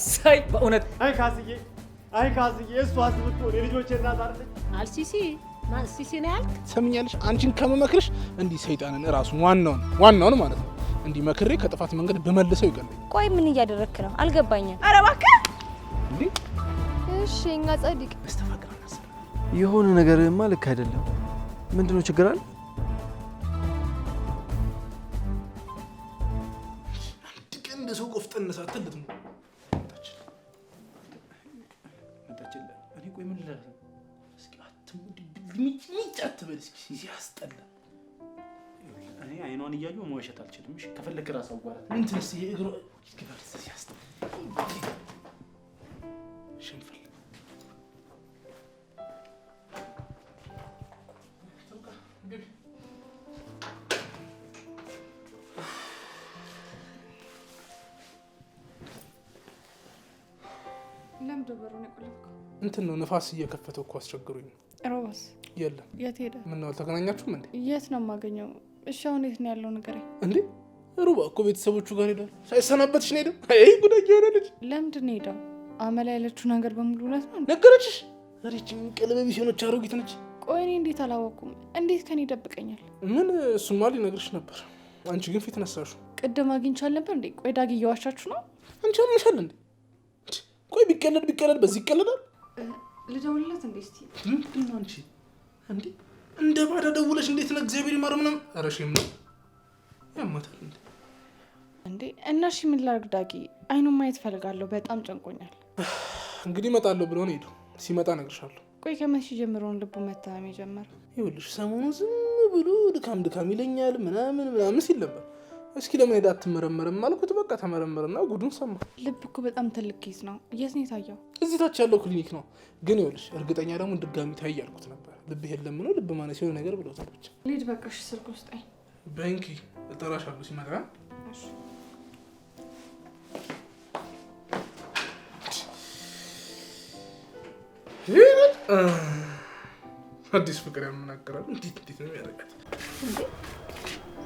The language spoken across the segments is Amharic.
ሳይ በእውነት አይ ካስዬ እሱ አስብቶ የልጆቼ እናት አይደለች። አልሲሲ ማን ሲሲ ነው ያልክ? ሰምኛለሽ? አንቺን ከመመክርሽ እንዲህ ሰይጣንን ራሱን ዋናውን ማለት ነው እንዲህ መክሬ ከጥፋት መንገድ በመልሰው ይቀርልኝ። ቆይ ምን እያደረክ ነው? አልገባኝም። ኧረ እባክህ እንዴ! እሺ እኛ ጻድቅ መስተፋቅር አናስብ። የሆነ ነገርማ ልክ አይደለም። ምንድነው ችግር አለ? አንድ ቀን እንደ ሰው ቆፍጠን ሳትል ልትሞ እኔ ቆይ ምን ልላል? እስኪ ሚጭ አትበል እስኪ ሲያስጠላ። እኔ አይኗን እያየሁ መዋሸት አልችልም። እሺ ከፈለክ ራስ አዋራት ምን ትነስ እግሮ ይገባል ሲያስጠላ ሽንፈል ለምን ደበሩን የቆለፍከው? እንትን ነው ንፋስ እየከፈተው እኮ አስቸግሩኝ። ሮባስ የለም የት ሄደ? ምን ነው አልተገናኛችሁም እንዴ? የት ነው የማገኘው? እሺ አሁን የት ነው ያለው ንገረኝ። እንዴ ሩባ እኮ ቤተሰቦቹ ጋር ሄዷል። ሳይሰናበትሽ ነው ሄደው። አይ ጉዳይ የሆነ ልጅ ለምንድን ነው ሄደው? አመላ ያለችው ነገር በሙሉ እውነት ነው? ነገረችሽ? ሪችም ቀለበቢ ሲሆነች አሮጊት ነች። ቆይ እኔ እንዴት አላወኩም? እንዴት ከኔ ይደብቀኛል? ምን እሱማ ሊነግርሽ ነበር። አንቺ ግን ፊት ነሳሹ። ቅድም አግኝቻል ነበር እንዴ? ቆይ ዳግ እየዋሻችሁ ነው? አንቺ አምሻል እንዴ? ቆይ ቢቀለድ በዚህ ይቀለዳል። ልደውልለት እንዴ? እስቲ ምንድን ነው አንቺ እንዴ እንደ ባዳ ደውለሽ እንዴት ነው እግዚአብሔር ይማር ምናምን? ኧረ ሼም ነው ያማታል እንዴ? እንዴ እና እሺ ምን ላድርግ ዳጊ? አይኑን ማየት ፈልጋለሁ። በጣም ጨንቆኛል። እንግዲህ እመጣለሁ ብሎ ነው ሄደው። ሲመጣ እነግርሻለሁ። ቆይ ከመቼ ጀምሮ ነው ልቡ መታመም የጀመረው? ይኸውልሽ ሰሞኑን ዝም ብሎ ድካም ይለኛል ምናምን ሲል ነበር። እስኪ ለምን ሄዳ አትመረመርም አልኩት። በቃ ተመረመረና ጉዱን ሰማ። ልብ እኮ በጣም ትልቅ ኬዝ ነው። የት ነው የታየው? እዚህ ታች ያለው ክሊኒክ ነው። ግን ይኸውልሽ እርግጠኛ ደግሞ ድጋሚ ታይ ያልኩት ነበር። ልብ የለም ነው ልብ ማነስ የሆነ ነገር ብለውታል። ብቻ ልሂድ በቃ። እሺ ስልክ ውስጠኝ ባንኪ እጠራሻለሁ ሲመጣ። እሺ አዲስ ፍቅር ያመናገራል። እንዴት ነው ያደርጋት?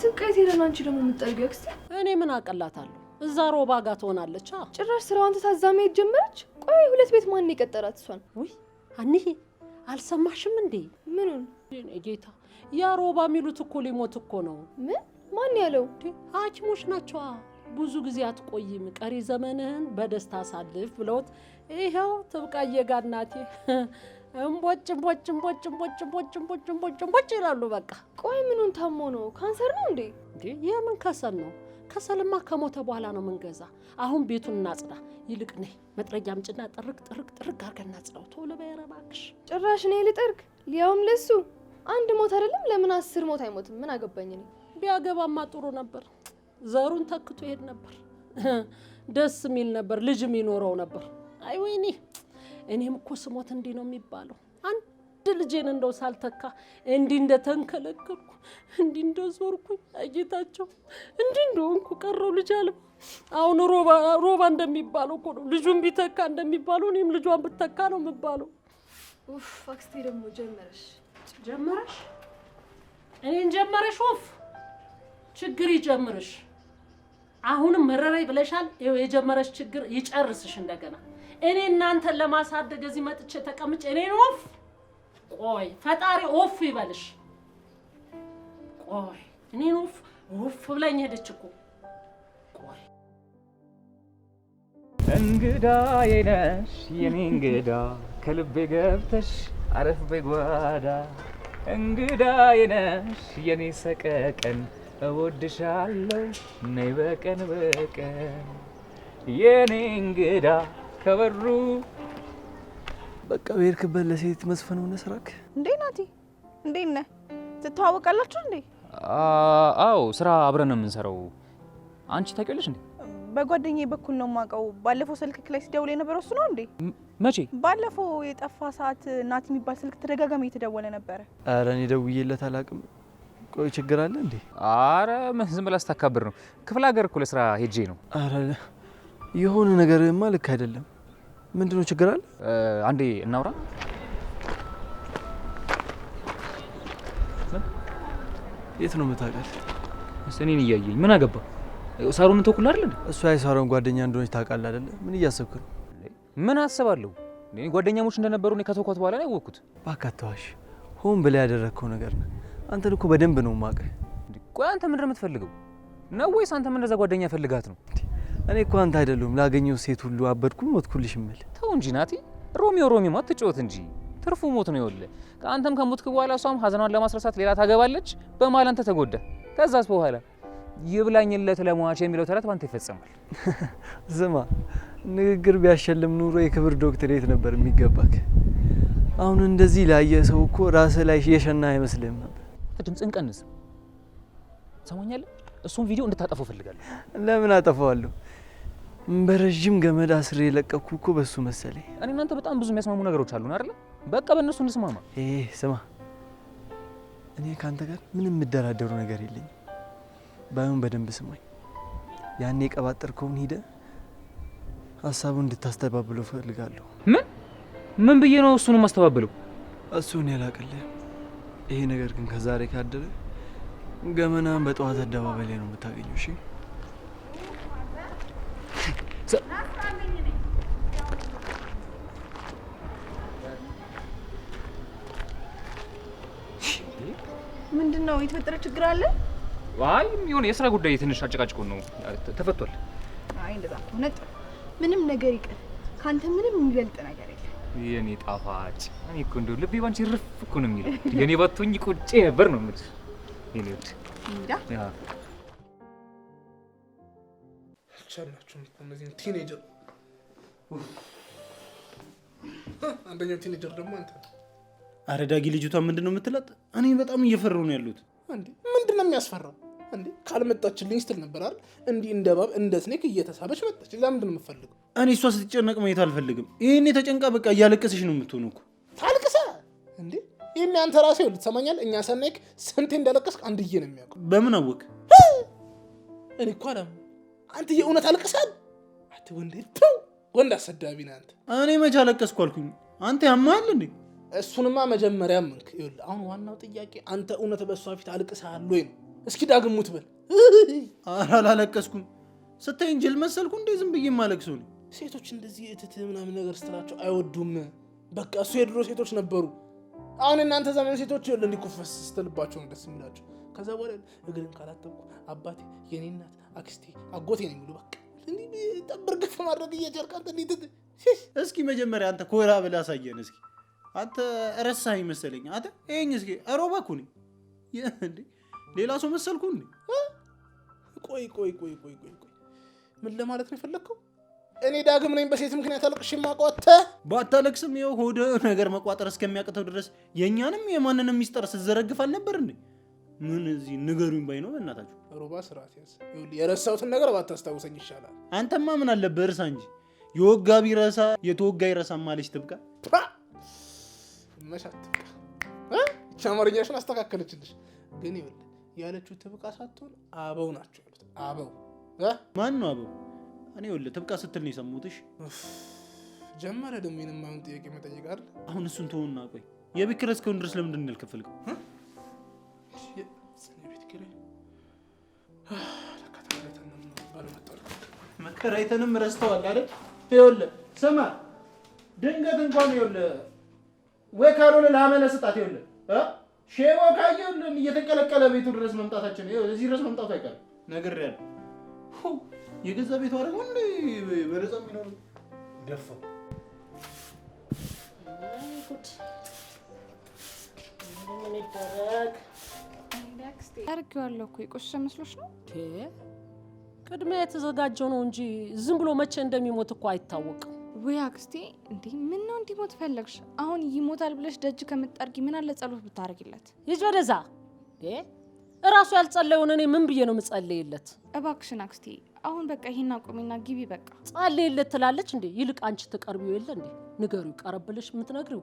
ትቀይት ሄደን አንቺ ደግሞ የምትጠርጊው አክስቴ። እኔ ምን አቀላታለሁ? እዛ ሮባ ጋር ትሆናለች። ጭራሽ ስራዋን ትታዛ መሄድ ጀመረች። ቆይ ሁለት ቤት ማን የቀጠራት እሷን? ውይ አንዬ አልሰማሽም እንዴ? ምኑን? ጌታ ያ ሮባ የሚሉት እኮ ሊሞት እኮ ነው። ምን? ማን ያለው? ሐኪሞች ናቸው። ብዙ ጊዜ አትቆይም፣ ቀሪ ዘመንህን በደስታ አሳልፍ ብለውት ይሄው ትብቃዬ ጋር እናቴ እምቦጭ ይላሉ። በቃ ቆይ ምኑን ታሞ ነው? ካንሰር ነው እንዴ? የምን ከሰል ነው? ከሰልማ ከሞተ በኋላ ነው መንገዛ። አሁን ቤቱን እናጽዳ። ይልቅ ነይ መጥረጊያ አምጪና ጥርቅ አድርገን እናጽዳው። ቶሎ በይ ኧረ እባክሽ። ጭራሽ እኔ ልጠርግ? ሊያውም ለሱ አንድ ሞት አይደለም ለምን 10 ሞት አይሞትም? ምን አገባኝ እኔ። ቢያገባማ ጥሩ ነበር። ዘሩን ተክቶ ይሄድ ነበር። ደስ የሚል ነበር። ልጅም ይኖረው ነበር። አይ ወይኔ እኔም እኮ ስሞት እንዲህ ነው የሚባለው። አንድ ልጄን እንደው ሳልተካ እንዲህ እንደተንከለከልኩ እንዲህ እንደዞርኩኝ አጌታቸው እንዲህ እንደሆንኩ ቀረው ልጅ አልባ። አሁን ሮባ እንደሚባለው እኮ ነው ልጁን ቢተካ እንደሚባለው እኔም ልጇን ብተካ ነው የምባለው። ኡፍ አክስቴ ደግሞ ጀመረሽ እኔን ጀመረሽ። ኡፍ ችግር ይጀምርሽ። አሁንም መረረይ ብለሻል። የጀመረሽ ችግር ይጨርስሽ እንደገና። እኔ እናንተን ለማሳደግ እዚህ መጥቼ ተቀምጬ እኔን ኦፍ ቆይ ፈጣሪ ኦፍ ይበልሽ። ቆይ እኔን ኦፍ ብላኝ ሄደች እኮ። ቆይ እንግዳዬ ነሽ የኔ እንግዳ ከልቤ ገብተሽ አረፍ በጓዳ። እንግዳዬ ነሽ የኔ ሰቀቀን እወድሻለሁ ነይ በቀን የኔ እንግዳ ከበሩ። በቃ በሄድክበት ለሴት መስፈን ሆነ ስራክ። እንዴ ናቲ እንዴት ነህ? ትተዋወቃላችሁ እንዴ? አዎ ስራ አብረን ነው የምንሰራው። አንቺ ታውቂያለሽ እንዴ? በጓደኛዬ በኩል ነው የማውቀው። ባለፈው ስልክ ላይ ሲደውል የነበረው እሱ ነው እንዴ? መቼ? ባለፈው የጠፋ ሰዓት ናቲ የሚባል ስልክ ተደጋጋሚ እየተደወለ ነበረ። ኧረ እኔ ደውዬለት አላውቅም። ቆይ ችግር አለ እንዴ? አረ ዝም ብላ ስታካብር ነው። ክፍለ ሀገር እኮ ለስራ ሄጄ ነው። አረ የሆነ ነገርማ ልክ አይደለም። ምንድነው ችግር አለ? አንዴ እናውራ። የት ነው የምታውቃት? እኔን እያየኝ ምን አገባ? ሳሩን ተኩል አይደል? እሷ የሳሩን ጓደኛ እንደሆነች ታውቃለህ አይደል? ምን እያሰብክ ነው? ምን አስባለሁ? እኔ ጓደኛሞች እንደነበሩ እኔ ከተኳት በኋላ ነው ያወቅኩት። ባካተዋሽ ሆን ብለህ ያደረግከው ነገር ነው። አንተን እኮ በደንብ ነው የማውቅህ። ቆይ አንተ ምንድን ነው የምትፈልገው? ነው ወይስ አንተም እንደዛ ጓደኛ ፈልጋት ነው? እኔ እኮ አንተ አይደለሁም ላገኘው ሴት ሁሉ አበድኩኝ ሞትኩልሽ እምል። ተው እንጂ ናቲ፣ ሮሚዮ አትጫወት እንጂ ትርፉ ሞት ነው። ይኸውልህ ከአንተም ከሞትክ በኋላ እሷም ሀዘኗን ለማስረሳት ሌላ ታገባለች። በመሀል አንተ ተጎዳ። ከዛስ በኋላ ይብላኝለት ለሟች የሚለው ተረት ባንተ ይፈጸማል። ስማ፣ ንግግር ቢያሸልም ኑሮ የክብር ዶክትሬት ነበር የሚገባክ። አሁን እንደዚህ ላየ ሰው እኮ ራስህ ላይ የሸና አይመስልህም ነበር። ድምፅህን ቀንስ። ሰማኛለህ? እሱን ቪዲዮ እንድታጠፈው ፈልጋለሁ። ለምን አጠፋዋለሁ? በረጅም ገመድ አስሬ የለቀኩ እኮ በሱ መሰለኝ። እኔ እናንተ በጣም ብዙ የሚያስማሙ ነገሮች አሉን አይደል? በቃ በእነሱ እንስማማ። ስማ፣ እኔ ካንተ ጋር ምንም የምደራደሩ ነገር የለኝም። ባይሆን በደንብ ስማኝ። ያኔ የቀባጠርከውን ሂደ ሀሳቡን እንድታስተባብለው ፈልጋለሁ። ምን ብዬ ነው እሱን ማስተባበለው? እሱን ያላቀልህ። ይሄ ነገር ግን ከዛሬ ካደረ ገመናን በጠዋት አደባባይ ላይ ነው የምታገኘው። እሺ ምንድነው የተፈጠረ ችግር አለ? አይ የሆነ የስራ ጉዳይ ትንሽ አጨቃጭቆ ነው ተፈቷል። አይ እንደዛ ከሆነ ምንም ነገር ይቀር፣ ካንተ ምንም የሚበልጥ ነገር የለም። የኔ ጣፋጭ፣ እኔ እኮ እንደው ልቤ ባንቺ ርፍ እኮ ነው የሚለው። የኔ ባትሆኝ ቁጭ ነበር ነው የምልሽ። የኔ ወድ ያ ቻላችሁም እነዚህ ቲኔጀር አንደኛው ቲኔጀር ደግሞ አንተ። አረ ዳጊ ልጅቷ ምንድነው የምትላት? እኔ በጣም እየፈራሁ ነው ያሉት። እንዴ ምንድነው የሚያስፈራው? እንዴ ካልመጣችልኝ ስትል ነበር አይደል? እንዲህ እንደባብ እንደ ስኔክ እየተሳበች መጣች። ለምንድን ነው የምትፈልገው? እኔ እሷ ስትጨነቅ ማየት አልፈልግም። ይሄኔ ተጨንቃ በቃ እያለቀሰሽ ነው የምትሆነው እኮ። ታልቅሰ እንዴ? ይሄን አንተ ራስህ ልትሰማኛለህ? እኛ ሰናይክ ስንቴ እንዳለቀስክ አንድዬ ነው የሚያውቀው። በምን አወቅ? እኔ እኮ አላም አንተ የእውነት አልቅሰሃል? አንተ ወንድ አሰዳቢ ነህ አንተ። እኔ መቼ አለቀስኩ አልኩኝ? አንተ ያማል እንዴ? እሱንማ መጀመሪያ ምንክ ይኸውልህ። አሁን ዋናው ጥያቄ አንተ እውነት በሷ ፊት አልቅሰሃል ወይ ነው። እስኪ ዳግም ሙት በል። ኧረ አላለቀስኩም። ስታይኝ ጅል መሰልኩ እንዴ? ዝም ብዬ ማለቅሰው ነው። ሴቶች እንደዚህ እትት ምናምን ነገር ስትላቸው አይወዱም። በቃ እሱ የድሮ ሴቶች ነበሩ። አሁን እናንተ ዘመን ሴቶች ይኸውልህ እንዲኩፈስ ስትልባቸው ነው ደስ የሚላቸው። ከዛ በኋላ እግርን ካላጠብኩ አባቴ፣ የኔ እናት፣ አክስቴ፣ አጎቴ ነው የሚሉ። በቃ እንዲህ ጠብር ግፍ ማድረግ እየጀርካ አንተ እንዴት እስኪ መጀመሪያ አንተ ኮራ ብለህ አሳየን እስኪ። አንተ ረሳኸኝ መሰለኝ። አንተ ይሄኝ እስኪ አሮባ እኮ ነኝ እንዴ? ሌላ ሰው መሰልኩ እንዴ? ቆይ ምን ለማለት ነው የፈለግከው? እኔ ዳግም ነኝ በሴት ምክንያት አልቅሽ ማቋተ ባታለቅስም ይኸው ሆደ ነገር መቋጠር እስከሚያቅተው ድረስ የኛንም የማንንም ሚስጥር ስትዘረግፍ አልነበር እንዴ? ምን እዚህ ንገሩኝ ባይ ነው በእናታችሁ። ሮባ ስርዓት ያዝ። ይኸውልህ የረሳሁትን ነገር ባታስታውሰኝ ይሻላል። አንተማ ምን አለብህ እርሳ እንጂ። የወጋ ቢረሳ የተወጋ ይረሳ ማለች ትብቃ። መሻት ትብቃ። አማርኛሽን አስተካከለችልሽ። ግን ይኸውልህ ያለችው ትብቃ ሳትሆን አበው ናቸው ያሉት። አበው ማን ነው አበው? እኔ ይኸውልህ ትብቃ ስትል ነው የሰሙትሽ። ጀመረ ደግሞ የማይሆን ጥያቄ መጠየቅ አይደል? አሁን እሱን ተውና ቆይ የቤት ኪራይ እስከሆነ ድረስ ለምንድን ነው ያልከፈልከው? መከራይተንም ረስተዋል አይደል? ይኸውልህ ስማ፣ ድንገት እንኳን ይኸውልህ ወይ ካልሆነ ለአመለ ስጣት። ይኸውልህ ሼቦ ካየሁልህ እየተንቀለቀለ ቤቱ ድረስ መምጣታችን ይኸውልህ እዚህ ድረስ መምጣቱ አይቀርም። ነግሬያለሁ። የገዛ ቤቱ አደረገ እንዴ በነፃ የሚኖር ደፋው። ምን ይደረግ? አርጌዋለሁ እኮ የቆሸሸ መስሎሽ ነው? ቅድሚያ የተዘጋጀው ነው እንጂ ዝም ብሎ መቼ እንደሚሞት እኮ አይታወቅም። ወይ አክስቴ፣ እንዴ ምን ነው እንዲሞት ፈለግሽ? አሁን ይሞታል ብለሽ ደጅ ከምትጠርጊ ምን አለ ጸሎት ብታረጊለት? ይጅ ወደዛ። እራሱ ያልጸለየውን እኔ ምን ብዬ ነው የምጸልይለት? እባክሽን አክስቴ፣ አሁን በቃ ይሄን አቁሚና ግቢ በቃ። ጸልይለት ትላለች እንዴ? ይልቅ አንቺ ትቀርቢው የለ እንዴ? ንገሪው፣ ቀረብልሽ የምትነግሪው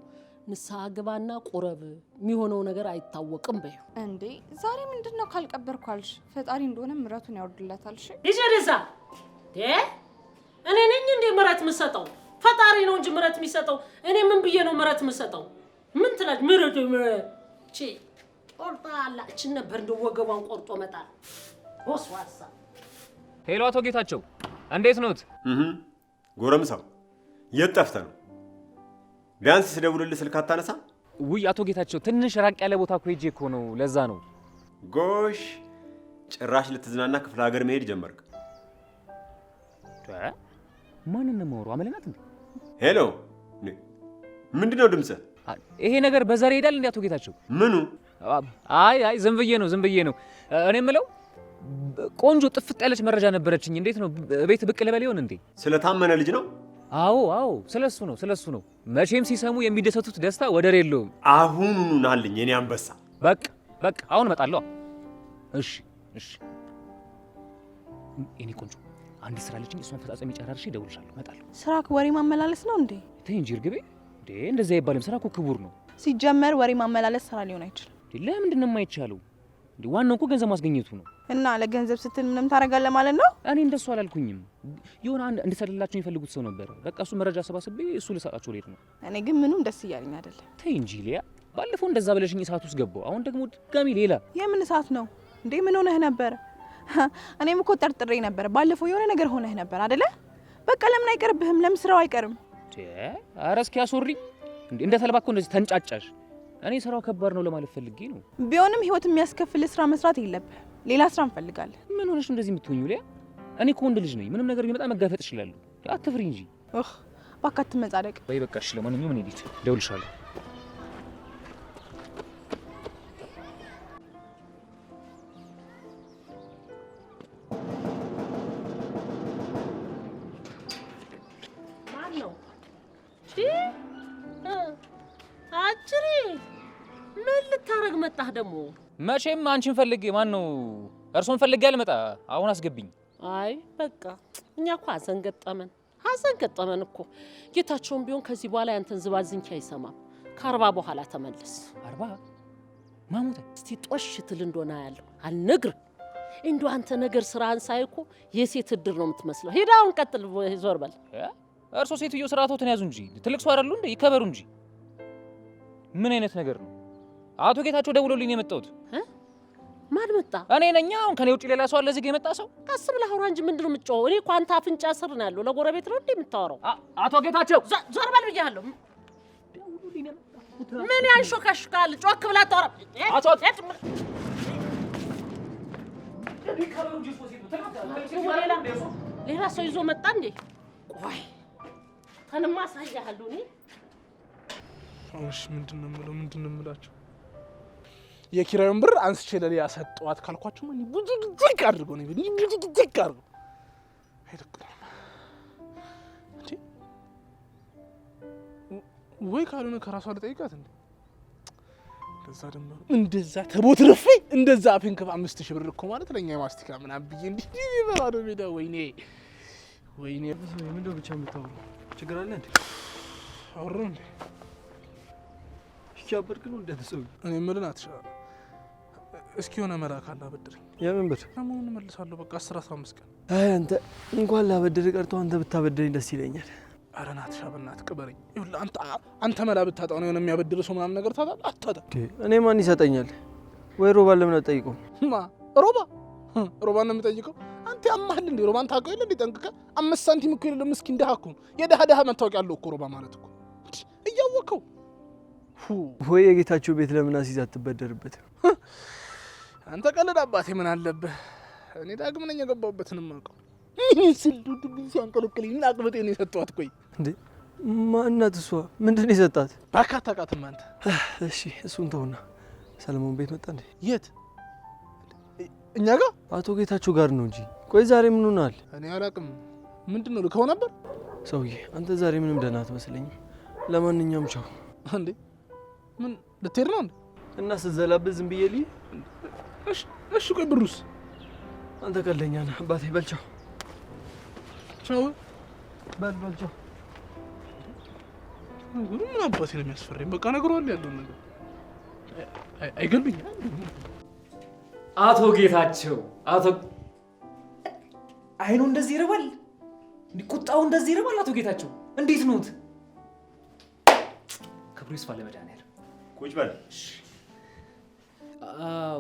ንስሐ ግባና ቁረብ። የሚሆነው ነገር አይታወቅም በይው። እንዴ ዛሬ ምንድነው ካልቀበርኩ አልሽ? ፈጣሪ እንደሆነ ምሕረቱን ያወርድላታል። እሺ ይጅ ወደዛ። እኔ ነኝ እንዴ ምሕረት የምሰጠው? ፈጣሪ ነው እንጂ ምሕረት የሚሰጠው። እኔ ምን ብዬ ነው ምሕረት የምሰጠው? ምን ትላለች? ምሕረት እቺ ቆርጣ አላችን ነበር እንደ ወገቧን ቆርጦ መጣል። ወስዋሳ ሄሎ አቶ ጌታቸው እንዴት ኖት? ጎረምሳው የት ጠፍተህ ነው? ቢያንስ ስደውልልህ ስልክ አታነሳ? ውይ አቶ ጌታቸው ትንሽ ራቅ ያለ ቦታ እኮ ሄጄ እኮ ነው፣ ለዛ ነው። ጎሽ ጭራሽ ልትዝናና ክፍለ ሀገር መሄድ ጀመርክ? ማንን ነው የማወራው? አመለናት እንዴ? ሄሎ ምንድነው ድምጽህ? ይሄ ነገር በዛሬ ሄዳል እንዴ አቶ ጌታቸው? ምኑ? አይ ዝም ብዬ ነው። እኔ የምለው ቆንጆ ጥፍጥ ያለች መረጃ ነበረችኝ። እንዴት ነው ቤት ብቅ ልበል ይሆን እንዴ? ስለታመነ ልጅ ነው? አዎ ስለሱ ነው። መቼም ሲሰሙ የሚደሰቱት ደስታ ወደር የለውም። አሁኑኑ ናልኝ የኔ አንበሳ። በቃ አሁን እመጣለሁ። እሺ የኔ ቆንጆ አንዲት ስራ አለችኝ፣ እሷን ፈጻጸም ጨራርሼ እደውልልሻለሁ። እመጣለሁ። ስራ ወሬ ማመላለስ ነው እንዴ? ተይ እንጂ እርግቤ፣ እንዴ እንደዛ አይባልም። ስራ እኮ ክቡር ነው። ሲጀመር ወሬ ማመላለስ ስራ ሊሆን አይችልም። ለምንድን ነው የማይቻለው? እንዴ ዋናው እኮ ገንዘብ ማስገኘቱ ነው። እና ለገንዘብ ስትል ምንም ታደርጋለህ ማለት ነው? እኔ እንደሱ አላልኩኝም። የሆነ አንድ እንድሰጥላቸው የሚፈልጉት ሰው ነበር። በቃ እሱ መረጃ ሰባስቤ እሱ ልሰጣቸው ልሄድ ነው። እኔ ግን ምንም ደስ እያለኝ አይደለም። ተይ እንጂ ሊያ፣ ባለፈው እንደዛ ብለሽኝ እሳት ውስጥ ገባሁ። አሁን ደግሞ ድጋሚ ሌላ። የምን እሳት ነው እንዴ? ምን ሆነህ ነበር? እኔም እኮ ጠርጥሬ ነበር። ባለፈው የሆነ ነገር ሆነህ ነበር አይደለ? በቃ ለምን አይቀርብህም? ለምን ስራው አይቀርም? ኧረ እስኪ አስወሪ። እንደ ተልባ እኮ እንደዚህ ተንጫጫሽ። እኔ ስራው ከባድ ነው ለማለት ፈልጌ ነው። ቢሆንም ህይወት የሚያስከፍል ስራ መስራት የለብህም። ሌላ ስራ እንፈልጋለን። ምን ሆነሽ እንደዚህ የምትሆኚው ሊያ? እኔ እኮ ወንድ ልጅ ነኝ። ምንም ነገር ቢመጣ መጋፈጥ እችላለሁ። አትፍሪ እንጂ። እባክህ አትመጻደቅ። በቃ እሺ። ለማንኛውም እኔ ልሂድ፣ እደውልልሻለሁ። አጭሪ ምን ልታረግ መጣህ ደግሞ? መቼም አንቺን ፈልጌ ማን ነው እርሶን ፈልጌ አልመጣ። አሁን አስገብኝ። አይ በቃ እኛ እኮ ሀዘን ገጠመን እኮ። ጌታቸውም ቢሆን ከዚህ በኋላ ያንተን ዝባዝንኪ አይሰማም። ከ40 በኋላ ተመለስ። 40 ማሙተ እስቲ ጦሽ ትል እንደሆነ ያለው አልነግርህ። እንደው አንተ ነገር ስራህን ሳይ እኮ የሴት እድር ነው የምትመስለው። ሂድ አሁን ቀጥል፣ ዞር በል። እርሶ ሴትዮ ስርዓቶትን ያዙ እንጂ ትልቅ ሰው አይደሉ እንዴ? ይከበሩ እንጂ። ምን አይነት ነገር ነው? አቶ ጌታቸው ደውሎልኝ የመጣሁት። ማን መጣ? እኔ ነኝ። አሁን ከኔ ውጭ ሌላ ሰው አለ እዚህ ጋር የመጣ ሰው? ቀስ ብለህ አውራ እንጂ ምንድን ነው የምትጮኸው? እኔ እኮ አንተ አፍንጫ ስር ነው ያለው። ለጎረቤት ነው እንዴ የምታወራው? አቶ ጌታቸው ዞር በል ብያለሁ። ምን ያንሾካሽካል? ጮክ ብለህ አታወራ። ሌላ ሰው ይዞ መጣ እንዴ? ቆይ ከነማ ሳያለሁ እኔ። እሺ ምንድን ነው የምላቸው? የኪራዩን ብር አንስቼ ለሊያ ሰጠዋት ካልኳችሁ ምን ቡጅጅግ አድርጎ ነው ቡጅጅግ አድርጎ አይደለም እንዴ? ወይ ካልሆነ ከራሷ ልጠይቃት እንዴ? እንደዛ ተቦትረፌ እንደዛ አፍንከፍ 5000 ብር እኮ ማለት ለኛ የማስቲካ ምናምን ብዬ እንዴ ይበራዶ ሜዳ። ወይኔ ምንድነው ብቻ የምታወራው? ችግር አለ እንዴ? አወራሁ እንዴ? ይቻበርክ ነው እንደተሰው። እኔ ምልን አትሻለ። እስኪ ሆነ መላክ አላበድረኝ። የምን ብር? አሁን መልሳለሁ። በቃ 10-15 ቀን። አይ አንተ እንኳን ላበድር ቀርቶ አንተ ብታበድረኝ ደስ ይለኛል። ኧረ ናትሻ በእናትህ ቅበረኝ። ይኸውልህ አንተ መላ ብታጣው ነው የሆነ የሚያበድር ሰው ምናምን ነገር ታጣ አታጣ። እኔ ማን ይሰጠኛል? ወይ ሮባ ለምን አትጠይቀው? ሮባን ነው የምጠይቀው? አንተ ያማህል እንዴ? ሮባን ታውቀው የለ እንዴ? ጠንቅቀህ 5 ሳንቲም እኮ የሌለው ምስኪን ደሃ እኮ ነው። የደሃ መታወቂያ አለው እኮ ሮባ ማለት እኮ እያወቀው። ወይ የጌታቸው ቤት ለምን አሲዝ አትበደርበት? አንተ ቀልድ አባቴ ምን አለብህ? እኔ ዳግም ነኝ የገባሁበትን ማውቀው። ስልዱት ሲያንቀለቅልኝ ምን አቅበጤ ነው የሰጠኋት? ቆይ እንዴ ማናት እሷ? ምንድን ነው የሰጣት? ባካታቃትም አንተ። እሺ እሱን ተውና ሰለሞን ቤት መጣ እንዴ? የት? እኛ ጋር? አቶ ጌታቸው ጋር ነው እንጂ። ቆይ ዛሬ ምን ሆናል? እኔ አላውቅም። ምንድን ነው ልከው ነበር? ሰውዬ አንተ ዛሬ ምንም ደህና አትመስለኝም። ለማንኛውም ቻው። እንዴ ምን ልትሄድ ነው እንዴ? እና ስትዘላብህ ዝም ብዬ ልይ? እሺ ቆይ ብሩስ? አንተ ቀልደኛ ነህ አባቴ። በልቻው ቻው። በልቻው። ምን አባቴ ነው የሚያስፈራኝ? በቃ ነግሯል ያለውን ነገር አይገልብኝ። አቶ ጌታቸው አይኑ እንደዚህ ይረባል? ቁጣው እንደዚህ ይረባል? አቶ ጌታቸው እንዴት ነዎት? ክብሩ ይስፋ ለመድኃኒዓለም። ቁጭ በል።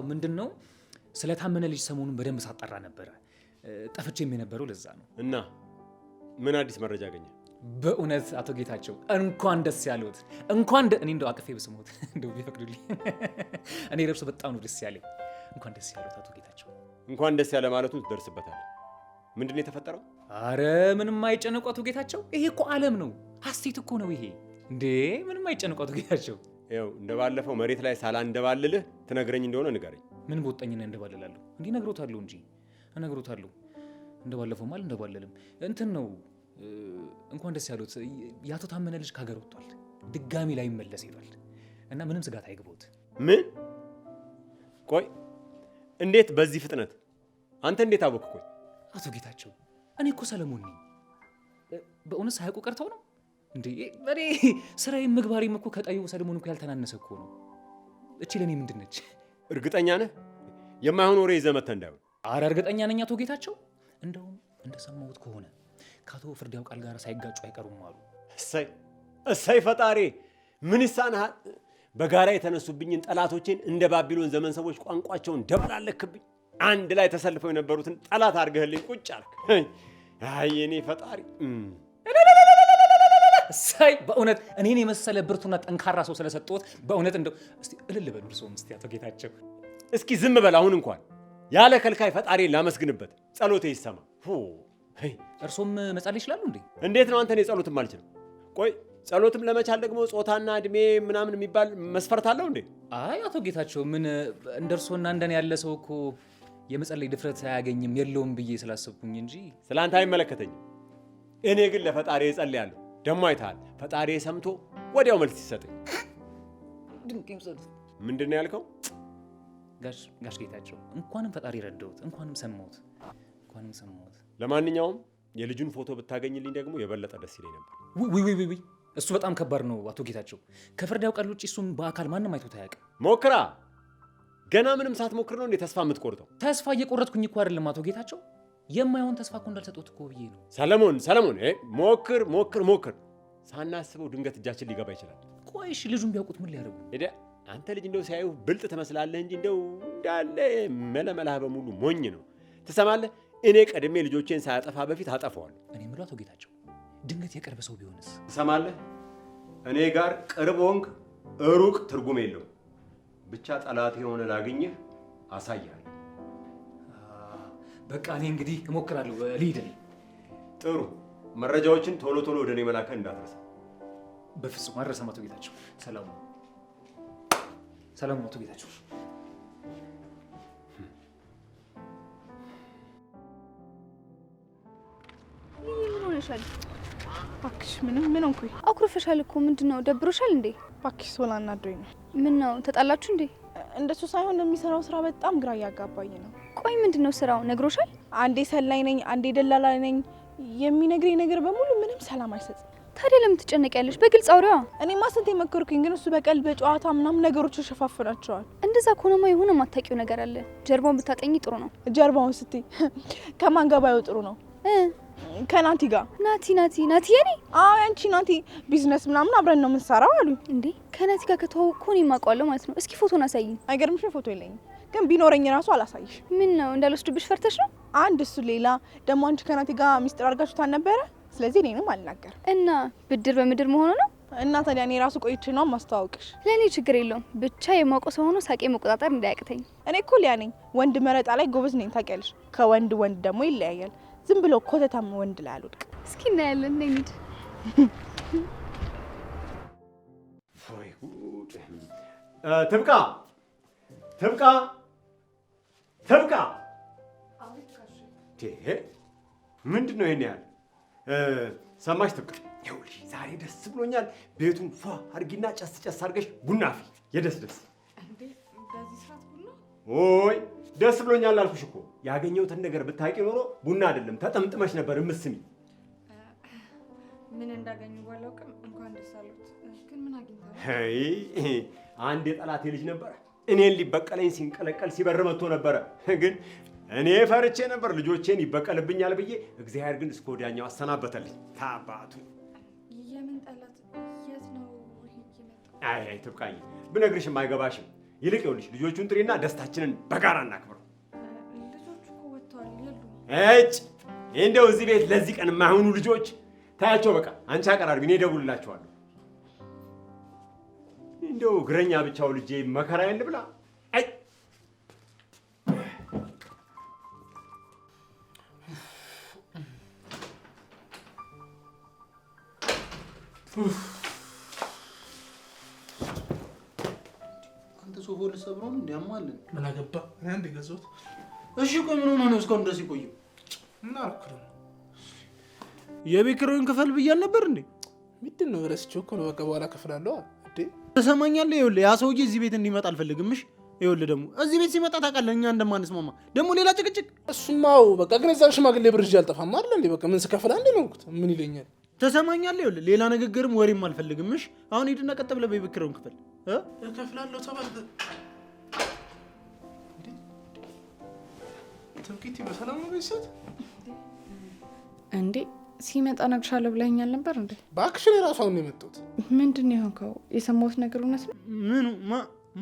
ምንድን ነው ስለታመነ ልጅ ሰሞኑን በደንብ ሳጣራ ነበረ። ጠፍቼም የነበረው ለዛ ነው። እና ምን አዲስ መረጃ አገኘ? በእውነት አቶ ጌታቸው እንኳን ደስ ያለዎት። እንኳን እኔ እንደው አቅፌ ብስሞት እንደው ቢፈቅዱልኝ እኔ ለብሶ በጣም ነው ደስ ያለኝ። እንኳን ደስ ያለዎት አቶ ጌታቸው። እንኳን ደስ ያለ ማለቱን ትደርስበታለህ። ምንድን ነው የተፈጠረው? አረ ምንም አይጨነቁ አቶ ጌታቸው። ይሄ እኮ ዓለም ነው፣ ሀሴት እኮ ነው ይሄ። እንዴ ምንም አይጨነቁ አቶ ጌታቸው። ይኸው እንደባለፈው መሬት ላይ ሳላንደባልልህ ትነግረኝ እንደሆነ ንገረኝ። ምን በወጣኝና እንደባለላለሁ? እንዲህ ነግሮታለሁ እንጂ እነግሮታለሁ። እንደባለፈውም አልንደባለልም። እንትን ነው እንኳን ደስ ያሉት። የአቶ ታመነ ልጅ ከሀገር ወጥቷል፣ ድጋሚ ላይ መለስ ይላል እና ምንም ስጋት አይግቦት። ምን? ቆይ እንዴት በዚህ ፍጥነት? አንተ እንዴት አወቅህ? ቆይ አቶ ጌታቸው እኔ እኮ ሰለሞን ነኝ። በእውነት ሳያውቁ ቀርተው ነው እንዴ? እኔ ስራዬም ምግባሬም እኮ ከጠዩ ሰለሞን እኮ ያልተናነሰ እኮ ነው። እቺ ለእኔ ምንድን ነች? እርግጠኛ ነህ? የማይሆን ወሬ ይዘህ መተህ እንዳይሆን። አረ እርግጠኛ ነኝ አቶ ጌታቸው። እንደውም እንደሰማሁት ከሆነ ከአቶ ፍርድ ያውቃል ጋር ሳይጋጩ አይቀሩም አሉ። እሰይ እሰይ ፈጣሪ ምን ይሳናሃል? በጋራ የተነሱብኝን ጠላቶቼን እንደ ባቢሎን ዘመን ሰዎች ቋንቋቸውን ደበላለክብኝ። አንድ ላይ ተሰልፈው የነበሩትን ጠላት አድርገህልኝ ቁጭ አልክ። አይ የኔ ፈጣሪ። እሰይ በእውነት እኔን የመሰለ ብርቱና ጠንካራ ሰው ስለሰጠሁት በእውነት እንደው እስቲ እልል በሉ እርስዎም እስቲ አቶ ጌታቸው። እስኪ ዝም በል አሁን እንኳን ያለ ከልካይ ፈጣሪን ላመስግንበት፣ ጸሎቴ ይሰማ። እርስዎም መጸለይ ይችላሉ እንዴ? እንዴት ነው አንተን የጸሎትም አልችልም? ቆይ ጸሎትም ለመቻል ደግሞ ጾታና እድሜ ምናምን የሚባል መስፈርት አለው እንዴ? አይ አቶ ጌታቸው ምን እንደ እርስዎና እንደኔ ያለ ሰው እኮ የመጸለይ ድፍረት አያገኝም የለውም ብዬ ስላሰብኩኝ እንጂ ስላንተ አይመለከተኝም። እኔ ግን ለፈጣሪ እጸልያለሁ። ደግሞ አይተሃል፣ ፈጣሪ ሰምቶ ወዲያው መልስ ይሰጠኝ። ድንቅም ጸሎት። ምንድን ነው ያልከው? ጋሽ ጌታቸው እንኳንም ፈጣሪ ረዳሁት፣ እንኳንም ሰማሁት። ለማንኛውም የልጁን ፎቶ ብታገኝልኝ ደግሞ የበለጠ ደስ ይለኝ ነበር። ውይ እሱ በጣም ከባድ ነው አቶ ጌታቸው። ከፍርድ ያውቃል ውጭ እሱም በአካል ማንም አይቶት አያውቅም። ሞክራ። ገና ምንም ሳትሞክር ነው እንዴ ተስፋ የምትቆርጠው? ተስፋ እየቆረጥኩኝ እኮ አይደለም አቶ ጌታቸው፣ የማይሆን ተስፋ እኮ እንዳልሰጠሁት እኮ ብዬ ነው። ሰለሞን ሞክር። ሳናስበው ድንገት እጃችን ሊገባ ይችላል። ቆይ እሺ ልጁን ቢያውቁት ምን ሊያደርጉ? አንተ ልጅ እንደው ሲያዩ ብልጥ ትመስላለህ እንጂ እንደው እንዳለ መለመላህ በሙሉ ሞኝ ነው። ትሰማለህ? እኔ ቀድሜ ልጆቼን ሳያጠፋ በፊት አጠፋዋለሁ። እኔ የምለው አቶ ጌታቸው ድንገት የቅርብ ሰው ቢሆንስ? ትሰማለህ? እኔ ጋር ቅርብ ሆንክ ሩቅ ትርጉም የለው። ብቻ ጠላት የሆነ ላግኝህ አሳያለሁ። በቃ እኔ እንግዲህ እሞክራለሁ። ልሂድ። ጥሩ መረጃዎችን ቶሎ ወደ እኔ መላከን እንዳትረሳ። በፍጹም አልረሳም አቶ ጌታቸው። ሰላም አቶ ጌታቸው። ምን ሆነሻል? እባክሽ ምን ሆንኩኝ? አኩርፈሻል እኮ ምንድነው? ደብሮሻል እንዴ? እባክሽ ሶላ አናዶኝ ነው። ምን ነው ተጣላችሁ እንዴ? እንደሱ ሳይሆን የሚሰራው ስራ በጣም ግራ እያጋባኝ ነው። ቆይ ምንድነው ስራው? ነግሮሻል? አንዴ ሰላይ ነኝ፣ አንዴ ደላላ ነኝ። የሚነግረኝ ነገር በሙሉ ምንም ሰላም አይሰጥም። ታዲያ ለምን ትጨነቂያለሽ? በግልጽ አውሪዋ። እኔማ ስንቴ መከርኩኝ፣ ግን እሱ በቀልድ በጨዋታ ምናምን ነገሮች ይሸፋፍናቸዋል። እንደዛ ከሆነማ የሆነ የማታውቂው ነገር አለ። ጀርባውን ብታጠኚ ጥሩ ነው። ጀርባውን ስትይ ከማን ጋር ባየው ጥሩ ነው? ከናቲ ጋር። ናቲ የኔ? አዎ ያንቺ ናቲ። ቢዝነስ ምናምን አብረን ነው የምንሰራው አሉ። እንዴ ከናቲ ጋር ከተዋወቅኩ እኔ የማውቀዋለሁ ማለት ነው። እስኪ ፎቶን አሳይኝ። አይገርምሽም? ፎቶ የለኝም፣ ግን ቢኖረኝ ራሱ አላሳይሽ። ምን ነው እንዳልወስድብሽ ፈርተሽ ነው? አንድ እሱ ሌላ ደግሞ አንቺ ከናቲ ጋር ሚስጥር አድርጋችሁታል ነበረ። ስለዚህ እኔንም አልናገርም። እና ብድር በምድር መሆኑ ነው? እና ታዲያ እኔ ራሱ ቆይቼ ነው ማስተዋወቅሽ። ለኔ ችግር የለውም ብቻ የማውቀው ሰው ሆኖ ሳቄ መቆጣጠር እንዳያቅተኝ። እኔ እኮ ሊያ ነኝ፣ ወንድ መረጣ ላይ ጎበዝ ነኝ ታውቂያለሽ። ከወንድ ወንድ ደግሞ ይለያያል። ዝም ብሎ ኮተታም ወንድ ላይ አልወድቅ። እስኪ እናያለን። ነኝ እንሂድ። ወይ ጉድ! ትብቃ ትብቃ ትብቃ! ምንድን ነው ይሄን ያህል? ሰማሽ ትብቃ፣ ይኸውልሽ ዛሬ ደስ ብሎኛል። ቤቱን ፏ አድርጊና ጨስ ጨስ አድርገሽ ቡና አፍይ። የደስ ደስ እንዴ! በዚህ ሰዓት ቡና? ኦይ ደስ ብሎኛል አልኩሽ እኮ። ያገኘሁትን ነገር ብታውቂ ኖሮ ቡና አይደለም ተጠምጥመሽ ነበር የምትስሚ። ምን እንዳገኙ ባላውቅም እንኳን ደስ አሉት። ግን ምን አግኝተው? አይ አንድ የጠላቴ ልጅ ነበረ እኔን ሊበቀለኝ ሲንቀለቀል ሲበር መጥቶ ነበረ። ግን እኔ ፈርቼ ነበር ልጆቼን ይበቀልብኛል ብዬ፣ እግዚአብሔር ግን እስከ ወዲያኛው አሰናበተልኝ። ታባቱ የምን ጠላት? የት ነው የመጣው? አይ ትብቃኝ፣ ብነግርሽም አይገባሽም። ይልቅ ይኸውልሽ ልጆቹን ጥሪና ደስታችንን በጋራ እናክብረው። ልጆቹ እኮ ወጥተዋል የሉም። እጭ እንደው እዚህ ቤት ለዚህ ቀን የማይሆኑ ልጆች ታያቸው። በቃ አንቺ አቀራርቢ፣ እኔ እደውልላቸዋለሁ። እንደው እግረኛ ብቻው ልጄ መከራዬን ልብላ። አይ አንተ ሶፎ ልሰብረው እንዴ? ያማልን ምን አገባ? እኔ አንድ ገዛሁት። እሺ ቆይ ምን ሆነ ነው እስካሁን ድረስ ይቆየው? ምን አልኩ ነው? የቤት ኪራዩን ክፈል ብያል ነበር እንዴ? ምንድን ነው ረስቼው እኮ ነው። በቃ በኋላ እከፍላለሁ እንዴ። ተሰማኛለህ? ይኸውልህ ያ ሰውዬ እዚህ ቤት እንዲመጣ አልፈልግም። እሺ ይኸውልህ ደግሞ እዚህ ቤት ሲመጣ ታውቃለህ እኛ እንደማንስማማ ደግሞ ሌላ ጭቅጭቅ። እሱማው በቃ ግን እዛን ሽማግሌ ብር ይዤ አልጠፋም አይደል እንዴ? በቃ ምን ስከፍል አንዴ ነው እኮ ምን ይለኛል? ተሰማኛለህ? ይኸውልህ ሌላ ንግግርም ወሬም አልፈልግም። እሺ አሁን ሂድና ቀጥ ብለህ የቤት ኪራዩን ክፈል። እከፍላለሁ ተባልክ ትምኪቲ በሰላም ነው ቤተሰብ እንዴ? ሲመጣ እነግርሻለሁ ብለኸኛል ነበር እንዴ? እባክሽ እኔ እራሱ አሁን ነው የመጣሁት። ምንድን ነው የሆንከው? የሰማሁት ነገር እውነት ነው? ምኑ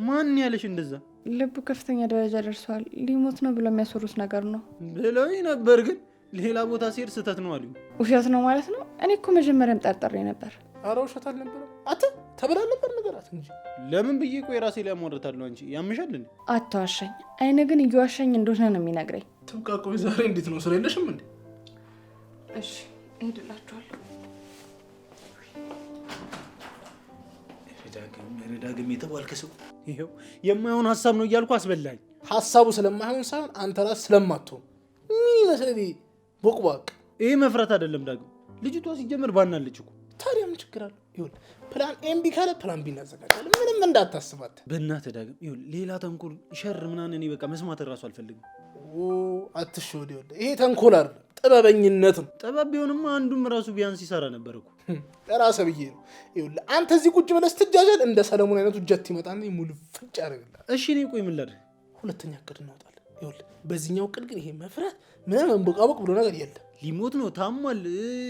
ማን ያለሽ እንደዛ? ልቡ ከፍተኛ ደረጃ ደርሷል፣ ሊሞት ነው ብሎ የሚያስወሩት ነገር ነው ብለውኝ ነበር፣ ግን ሌላ ቦታ ሲሄድ ስህተት ነው አሉኝ። ውሸት ነው ማለት ነው? እኔ እኮ መጀመሪያም ጠርጥሬ ነበር። ኧረ ውሸት አልነበረም። አተ ተብላ ነበር ነገራት እንጂ ለምን ብዬ ቆይ ራሴ ላይ አሟርታለሁ። አንቺ ያምሻል እንዴ? አትዋሸኝ። አይነ ግን እየዋሸኝ እንደሆነ ነው የሚነግረኝ። ትብቃ። ቆይ ዛሬ እንዴት ነው? ስራ የለሽም እንዴ? እሺ እሄድላችኋለሁ። ዳግም የተባልክ ሰው ይኸው የማይሆን ሀሳብ ነው እያልኩ አስበላኝ። ሀሳቡ ስለማይሆን ሳይሆን አንተ ራስህ ስለማትሆን ምን ይመስለኝ ቦቅቧቅ። ይሄ መፍራት አይደለም ዳግም፣ ልጅቷ ሲጀምር ባናለች እኮ። ታዲያ ምን ችግር አለው? ይኸውልህ ፕላን ኤም ቢ ካለ ፕላን ቢ እናዘጋጃለን። ምንም እንዳታስባት። በእናትህ ዳግም ይኸውልህ ሌላ ተንኮል ሸር ምናምን እኔ በቃ መስማት እራሱ አልፈልግም። አትሸወድ። ይኸውልህ ይሄ ተንኮል አይደለም ጥበበኝነት ነው። ጥበብ ቢሆንማ አንዱም ራሱ ቢያንስ ይሰራ ነበር እኮ። ለራስህ ብዬ ነው። ይኸውልህ አንተ እዚህ ቁጭ ብለህ ስትጃጃል እንደ ሰለሞን አይነቱ ጀት ይመጣና ሙሉ ፍጭ ያደርግልሃል። እሺ እኔ ቆይ ምን ላድርግ? ሁለተኛ እቅድ እናወጣለን። ይኸውልህ በዚህኛው እቅድ ግን ይሄ መፍራት ምንም እንቦቃቦቅ ብሎ ነገር የለም። ሊሞት ነው ታሟል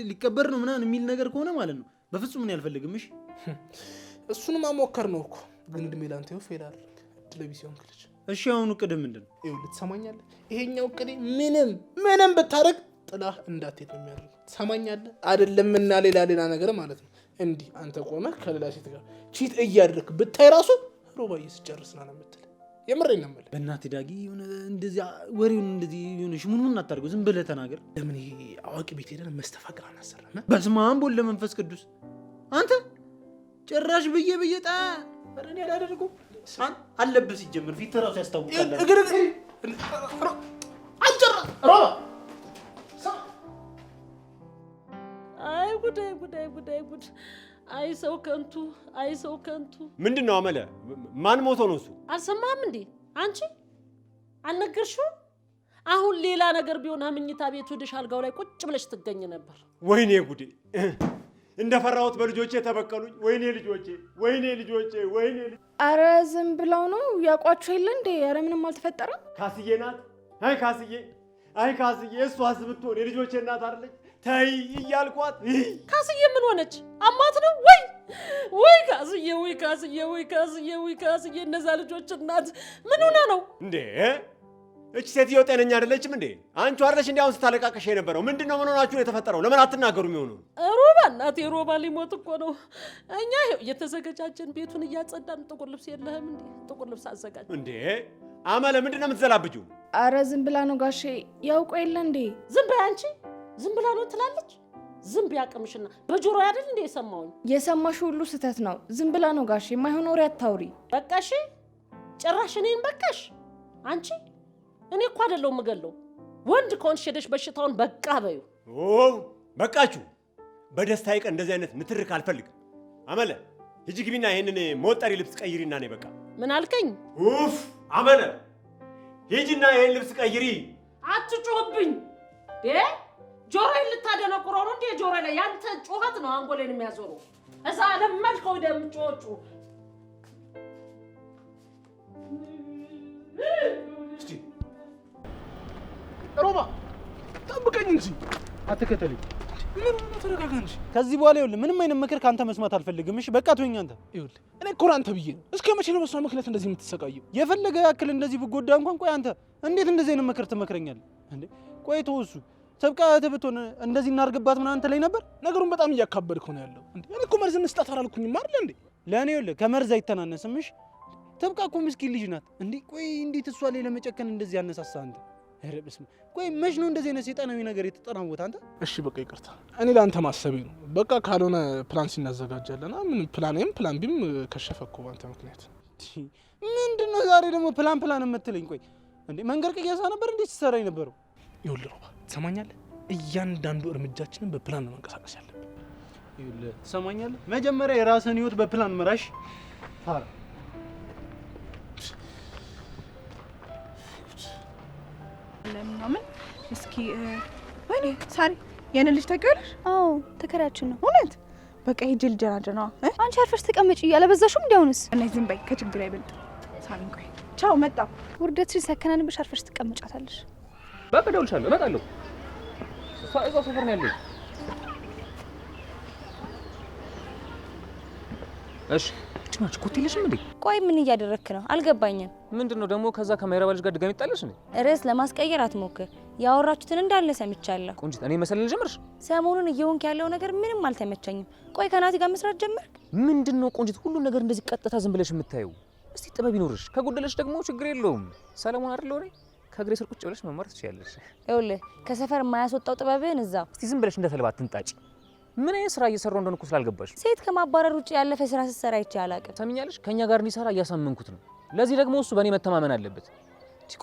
ሊቀበር ነው ምናምን የሚል ነገር ከሆነ ማለት ነው በፍጹም እኔ አልፈልግም። እሺ እሱንም አሞከር ነው እኮ ግን እድሜ ላንተ ይኸው ፌል አደረግ እድለቢስ ሆንክ ልጅ። እሺ አሁን እቅድ ምንድን ነው? ይኸውልህ ትሰማኛለህ? ይሄኛው እቅዴ ምንም ብታደርግ ጥላህ እንዳትሄድ ነው የሚያደርገው። ትሰማኛለህ? አይደለምና ሌላ ነገር ማለት ነው። እንዲህ አንተ ቆመህ ከሌላ ሴት ጋር ቺት እያደረክ ብታይ ራሱ ሮባዬ ስጨርስ ና ነው የምትል። የምሬን ነው የምልህ። በእናትህ ዳጊ የሆነ እንደዚህ ወሬውን እንደዚህ የሆነ ሽሙንሙን አታድርገው፣ ዝም ብለህ ተናገር። ለምን ይሄ አዋቂ ቤት ሄደን መስተፋቅር አናሰራም? በስመ አብ ወወልድ ወመንፈስ ቅዱስ። አንተ ጭራሽ ብዬ ጣ እኔ አላደርገው አለብህ። ሲጀምር ፊት እራሱ ያስታውቃል። እግር አንጀራ ሮባ አይ ጉድ አይ ጉድ አይ ጉድ አይ ጉድ! አይ ሰው ከንቱ አይ ሰው ከንቱ! ምንድን ነው አመለ? ማን ሞቶ ነው እሱ? አልሰማህም እንዴ አንቺ? አልነገርሽውም? አሁን ሌላ ነገር ቢሆን መኝታ ቤት ሄደሽ አልጋው ላይ ቁጭ ብለሽ ትገኝ ነበር። ወይኔ ጉዴ! እንደፈራሁት በልጆቼ ተበቀሉኝ። ወይኔ ልጆቼ! ወይኔ ልጆቼ! ወይኔ! አረ ዝም ብለው ነው ያውቋቸው የለ እንዴ? አረ ምንም አልተፈጠረም። ካስዬ ናት። አይ ካስዬ! አይ ካስዬ! እሷስ ብትሆን የልጆቼ እናት አይደለች? ተይ እያልኳት። ካስዬ ምን ሆነች? አማት ነው ወይ? ወይ ካስዬ! ወይ ካስዬ! ወይ ካስዬ! ወይ ካስዬ! እነዛ ልጆች እናት ምን ሆነ ነው እንዴ? እቺ ሴትዮ ጤነኛ አይደለችም እንዴ? አንቺ አይደለሽ እንዴ አሁን ስታለቃቀሽ የነበረው? ምንድነው? ምን ሆናችሁ ነው የተፈጠረው? ለምን አትናገሩም? የሚሆነው ሮባ እናቴ ሮባ ሊሞት እኮ ነው። እኛ ይኸው እየተዘገጃጀን ቤቱን እያጸዳን፣ ጥቁር ልብስ የለህም እንዴ? ጥቁር ልብስ አዘጋጅ እንዴ። አመለ ምንድነው የምትዘላብጂው? አረ ዝም ብላ ነው ጋሼ፣ ያውቁ የለ እንዴ? ዝም በይ አንቺ። ዝም ብላ ነው ትላለች። ዝም ቢያቅምሽና በጆሮ አይደል እንዴ የሰማውኝ? የሰማሽ ሁሉ ስህተት ነው። ዝም ብላ ነው ጋሼ፣ የማይሆን ወሬ አታውሪ። በቃሽ። ጭራሽ እኔን በቃሽ አንቺ። እኔ እኮ አይደለሁ የምገለው። ወንድ ከሆንሽ ሄደሽ በሽታውን በቃ በዩ። በቃችሁ። በደስታዬ ቀን እንደዚህ አይነት ንትርክ አልፈልግም። አመለ ሂጂ ግቢና ይሄንን መወጠሪ ልብስ ቀይሪና ነይ። በቃ ምን አልከኝ? ኡፍ አመለ ሂጂና ይሄን ልብስ ቀይሪ። አትጮህብኝ። ጆሮዬን ልታደነቁረው ነው እንዴ? ጆሮ ላይ ያንተ ጩኸት ነው አንጎሌን የሚያዞረው። እዛ ለመልከው ደምጮጩ እስቲ ሮባ ጠብቀኝ እንጂ አትከተለኝ። ምን ሆነ? ተረጋጋ እንጂ። ከዚህ በኋላ ይኸውልህ ምንም አይነት ምክር ካንተ መስማት አልፈልግም። እሺ በቃ ተወኝ። አንተ ይኸውልህ እኔ እኮ አንተ ብዬ ነው። እስከ መቼ ነው በሷ ምክንያት እንደዚህ የምትሰቃየው? የፈለገ ያክል እንደዚህ ብጎዳ እንኳን ቆይ አንተ እንዴት እንደዚህ አይነት ምክር ትመክረኛለህ እንዴ? ቆይ ተወሱ ሰብቃ ተብቶን እንደዚህ እናርግባት ምናምን ትለኝ ነበር። ነገሩን በጣም እያካበድከው ነው ያለው እንዴ። እኔ እኮ መርዝ እንስጣት አላልኩኝም አይደል እንዴ? ለኔ ይኸውልህ ከመርዝ አይተናነስምሽ። ተብቃ እኮ ምስኪን ልጅ ናት እንዴ። ቆይ እንዴት እሷ ላይ ለመጨከን እንደዚህ ያነሳሳ አንተ? ኧረ በስመ ቆይ መች ነው እንደዚህ አይነት ሰይጣናዊ ነገር የተጠናወተ አንተ? እሺ በቃ ይቅርታ፣ እኔ ለአንተ ማሰቤ ነው። በቃ ካልሆነ ፕላን ሲናዘጋጃለና ምን ፕላን ቢም ከሸፈ እኮ በአንተ ምክንያት። ምንድነው ዛሬ ደግሞ ፕላን የምትለኝ? ቆይ እንዴ መንገር ቅያሳ ነበር እንዴ ሲሰራ የነበረው? ይኸውልህ ሮባ ትሰማኛለህ? እያንዳንዱ እርምጃችንን በፕላን ነው መንቀሳቀስ ያለብን። ይኸውልህ ትሰማኛለህ? መጀመሪያ የራስህን ህይወት በፕላን መራሽ ታራ ለምን እስኪ ወይኔ ሳሪ የኔ ልጅ ታውቂዋለሽ? አዎ ተከራያችን ነው። እውነት? በቃ ሂጅ ልጀናጀና አንቺ አርፈሽ ተቀመጪ ያለበዛሽም እንዲያውንስ እና ዝም በይ ከችግር አይበልጥ። ሳሪ ቆይ ቻው መጣ ውርደትሽን ሰከናንብሽ አርፈሽ ትቀመጫታለሽ። በቃ ደውልሻለሁ፣ እመጣለሁ። እዛው ሰፈር ነው ያለኝ። እሺ ጭማች ኮቴልሽም እንዴ? ቆይ ምን እያደረክ ነው? አልገባኝም። ምንድነው ደግሞ ከዛ ከማይረባ ልጅ ጋር ድጋሚ ጣለሽ እንዴ? ርዕስ ለማስቀየር አትሞክር። ያወራችሁትን እንዳለ ሰምቻለሁ። ቆንጂት እኔ መሰለኝ ጀመርሽ። ሰሞኑን እየሆንክ ያለው ነገር ምንም አልተመቸኝም። ቆይ ከናቲ ጋር መስራት ጀመርክ? ምንድነው ቆንጂት ሁሉ ነገር እንደዚህ ቀጥታ ዝም ብለሽ የምታዩ? እስቲ ጥበብ ይኖርሽ፣ ከጎደለሽ ደግሞ ችግር የለውም። ሰለሞን አይደል ወሬ ከእግሬ ስር ቁጭ ብለሽ መማር ትችያለሽ። ይኸውልህ ከሰፈር የማያስወጣው ጥበብህን እዛው። እስቲ ዝም ብለሽ እንደተለባት ትንጣጪ። ምን አይነት ስራ እየሰራው እንደሆነ እኮ ስላልገባሽ። ሴት ከማባረር ውጭ ያለፈ ስራ ስትሰራ አይቼ አላውቅም። ሰሚኛለሽ? ከኛ ጋር እንዲሰራ እያሳመንኩት ነው። ለዚህ ደግሞ እሱ በእኔ መተማመን አለበት።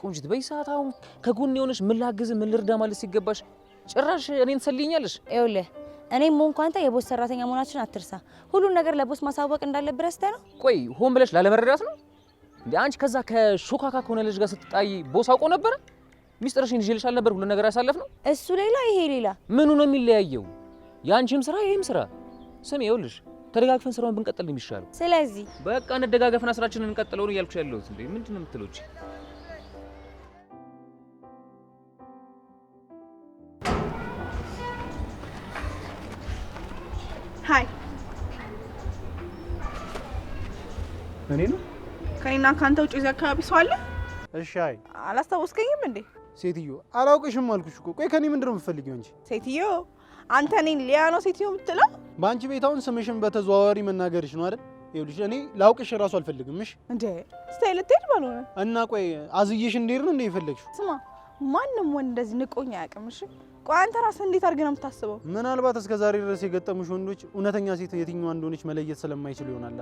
ቆንጂት በይሳት አሁን ከጎን የሆነሽ ምን ላግዝ ምን ልርዳ ማለት ሲገባሽ ጭራሽ እኔን ትሰልይኛለሽ። ይኸውልህ እኔም ሆንኩ አንተ የቦስ ሰራተኛ መሆናችን አትርሳ። ሁሉን ነገር ለቦስ ማሳወቅ እንዳለብህ ረስተህ ነው? ቆይ ሆን ብለሽ ላለመረዳት ነው እንዴ? አንቺ ከዛ ከሾካካ ከሆነ ልጅ ጋር ስትጣይ ቦስ አውቆ ነበር? ሚስጥርሽን ይዤልሽ አልነበር ሁሉ ነገር ያሳለፍ ነው? እሱ ሌላ ይሄ ሌላ። ምኑ ነው የሚለያየው? ያንቺም ስራ ይሄም ስራ። ስሚ ይኸውልሽ ተደጋግፈን ስራውን ብንቀጥል ነው የሚሻለው። ስለዚህ በቃ እንደጋገፈና ስራችንን እንቀጥለው ነው እያልኩሽ ያለሁት። እንዴ ምንድነው የምትለው? ሃይ እኔ ነው ከኔና ካንተ ውጭ እዚህ አካባቢ ሰው አለ? እሺ አይ አላስታወስከኝም እንዴ? ሴትዮ አላውቅሽም አልኩሽ እኮ። ቆይ ከኔ ምንድነው የምትፈልጊው አንቺ? ሴትዮ አንተ እኔን ሊያ ነው ሴትዮ የምትለው? በአንቺ ቤት አሁን ስምሽን በተዘዋዋሪ መናገርሽ ነው አይደል? ይኸውልሽ እኔ ላውቅሽ እራሱ አልፈልግም። እሺ እንዴ ስታይ ልትሄድ ባልሆነ እና ቆይ አዝዬሽ እንዴት ነው እንዴ የፈለግሽው? ስማ ማንም ወንድ እንደዚህ ንቆኝ አያውቅም። እሺ ቆይ አንተ ራስህ እንዴት አድርገህ ነው የምታስበው? ምናልባት እስከ ዛሬ ድረስ የገጠሙሽ ወንዶች እውነተኛ ሴት የትኛዋ እንደሆነች መለየት ስለማይችሉ ይሆናል።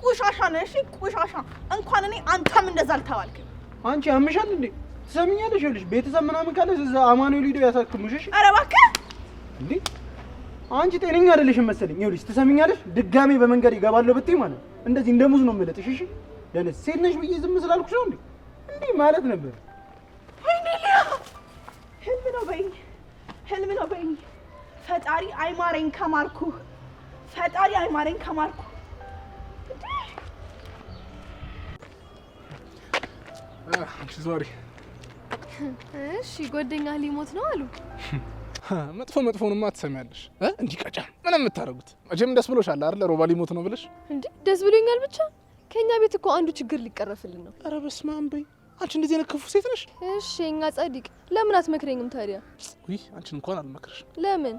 ቁሻሻ ነህ። እሺ ቁሻሻ። እንኳን እኔ አንተም እንደዛ አልተባልክም። አንቺ ያምሻል እንዴ? ትሰሚኛለሽ? ይኸውልሽ ቤተሰብ ምናምን ካለ እዛ አማኑኤል ሂደው ያሳክሙሽ። እሺ ኧረ እባክህ እንዴ አንቺ ጤነኛ አይደለሽም መሰለኝ። ይኸውልሽ ትሰሚኛለሽ? ድጋሜ በመንገድ ይገባለሁ ብትይ ማለት እንደዚህ እንደ ሙዝ ነው የምልጥሽ። እሺ ለነስ ሴት ነሽ ብዬ ዝም ስላልኩሽ ነው እንዴ? እንዴ ማለት ነበር። ወይኔ ሊያ ህልም ነው በይኝ፣ ህልም ነው በይኝ። ፈጣሪ አይማረኝ ከማርኩ፣ ፈጣሪ አይማረኝ ከማርኩ። አንቺ ዞሪ። እሺ ጓደኛ ሊሞት ነው አሉ። መጥፎንማ ትሰሚያለሽ። እንዲህ ቀጫ ምን የምታረጉት? መቼም ደስ ብሎሻል አይደል? ሮባ ሊሞት ነው ብለሽ። እንዴ ደስ ብሎኛል ብቻ። ከኛ ቤት እኮ አንዱ ችግር ሊቀረፍልን ነው። ኧረ በስመ አብ በይ። አንቺ እንደዚህ አይነት ክፉ ሴት ነሽ። እሺ እኛ ጻድቅ ለምን አትመክረኝም ታዲያ? ውይ አንቺን እንኳን አልመክርሽ። ለምን?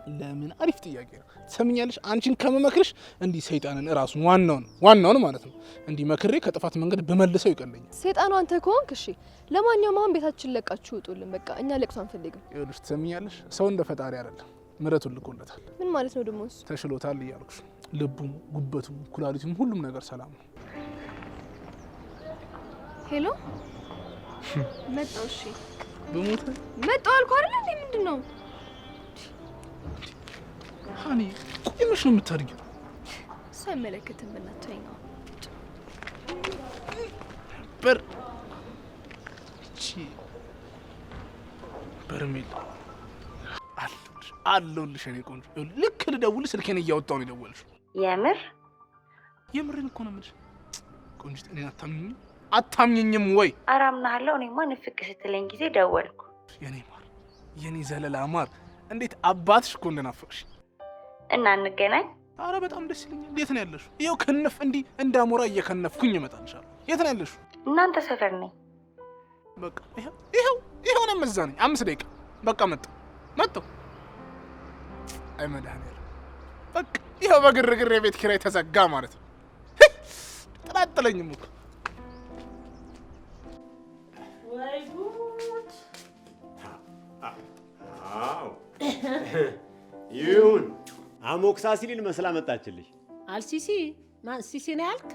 አሪፍ ጥያቄ ነው። ትሰሚኛለሽ? አንቺን ከመመክርሽ እንዲህ ሰይጣንን እራሱን ዋናውን ማለት ነው እንዲህ መክሬ ከጥፋት መንገድ በመልሰው ይቀለኛል። ሰይጣኑ አንተ ከሆንክ እሺ። ለማንኛውም አሁን ቤታችን ለቃችሁ ውጡልን። በቃ እኛ ለቅሶ አንፈልግም። ይኸውልሽ ትሰሚኛለሽ? ሰው እንደ ፈጣሪ አይደለም፣ ምሕረቱን ልኮለታል። ምን ማለት ነው ደግሞ እሱ? ተሽሎታል እያልኩሽ። ልቡም፣ ጉበቱም፣ ኩላሊቱም ሁሉም ነገር ሰላም ነው። ሄሎ መጣው። እሺ በሞተ መጣው አልኩ አይደል እንዴ? ምንድነው ሃኒ? ቆይ መች ነው የምታድጊው? እሱ አይመለከትም። በእናትህ ነው በር እቺ በርሜል አለሁልሽ እኔ ቆንጆ። ልክ ልደውል ስልኬን እያወጣሁ ነው የደወልሽው። የምሬን እኮ ነው የምልሽ ቆንጆ። እኔን አታምኚኝም ወይ? ኧረ አምናለሁ። እኔማ ንፍቅ ስትለኝ ጊዜ ደወልኩ። የኔ ማር፣ የኔ ዘለላ ማር፣ እንዴት አባትሽ እኮ እንደናፈቅሽ። እና እንገናኝ? ኧረ በጣም ደስ ይለኛል። የት ነው ያለሽው? ይኸው ክንፍ እንዲህ እንዳሞራ እየከነፍኩኝ እመጣልሻለሁ። የት ነው ያለሽው? እናንተ ሰፈር ነኝ። በቃ ይሄውንም እዛ ነኝ። 5 ደቂቃ በቃ መጣሁ። አይ መድኃኒዓለም በቃ ይሄው በግርግር የቤት ኪራይ ተዘጋ ማለት ነው። ጥላጥለኝም እኮ ወይ ጉድ! አዎ ይሁን። አሞክሳሲሊን መስላ መጣችልሽ። አልሲሲ ማን ሲሲ ነው ያልክ?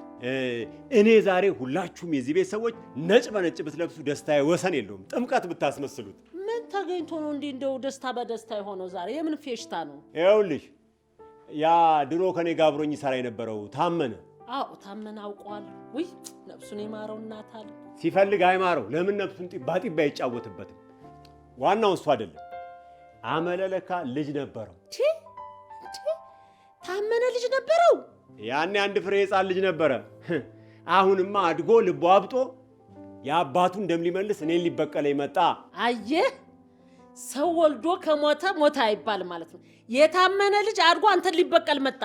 እኔ ዛሬ ሁላችሁም የዚህ ቤት ሰዎች ነጭ በነጭ ብትለብሱ ደስታዬ ወሰን የለውም። ጥምቀት ብታስመስሉት። ምን ተገኝቶ ነው እንዲህ እንደው ደስታ በደስታ የሆነው ዛሬ? የምን ፌሽታ ነው? ይኸውልሽ ያ ድሮ ከኔ ጋር አብሮኝ ይሰራ የነበረው ታመነ። አዎ ታመነ አውቀዋለሁ። ውይ ነፍሱን ይማረው እናታል። ሲፈልግ አይማረው። ለምን ነፍሱን ጢባ ጢባ አይጫወትበትም? ዋናው እሱ አይደለም። አመለለካ ልጅ ነበረው። ታመነ ልጅ ነበረው? ያኔ አንድ ፍሬ ሕፃን ልጅ ነበረ። አሁንማ አድጎ ልቦ አብጦ የአባቱን ደም ሊመልስ እኔን ሊበቀለኝ መጣ። አየህ፣ ሰው ወልዶ ከሞተ ሞተ አይባል ማለት ነው። የታመነ ልጅ አድጎ አንተን ሊበቀል መጣ።